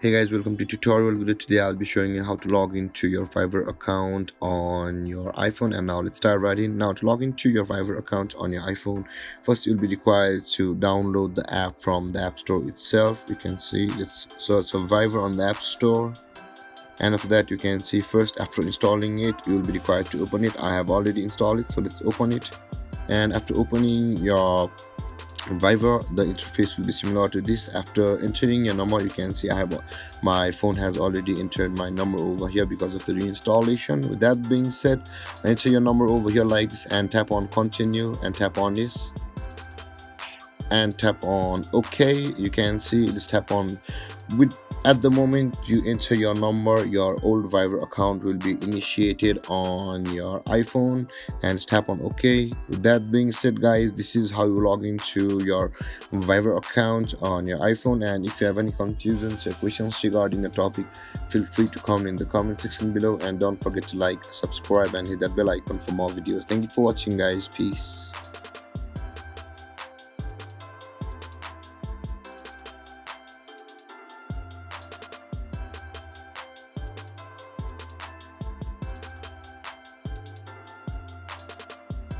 Hey guys, welcome to tutorial video. Today I'll be showing you how to log into your Fiverr account on your iPhone. And now let's start right in. Now to log into your Fiverr account on your iPhone, first you'll be required to download the app from the App Store itself. You can see it's search for Fiverr on the App Store, and after that you can see first after installing it you'll be required to open it. I have already installed it, so let's open it. And after opening your Viver, the interface will be similar to this. After entering your number, you can see my phone has already entered my number over here because of the reinstallation. With that being said, enter your number over here like this and tap on continue and tap on this and tap on OK. You can see this tap on with at the moment you enter your number, your old Viver account will be initiated on your iPhone, and tap on OK. With that being said, guys, this is how you log into your Viver account on your iPhone. And if you have any confusions or questions regarding the topic, feel free to comment in the comment section below, and don't forget to like, subscribe and hit that bell icon for more videos. Thank you for watching, guys. Peace.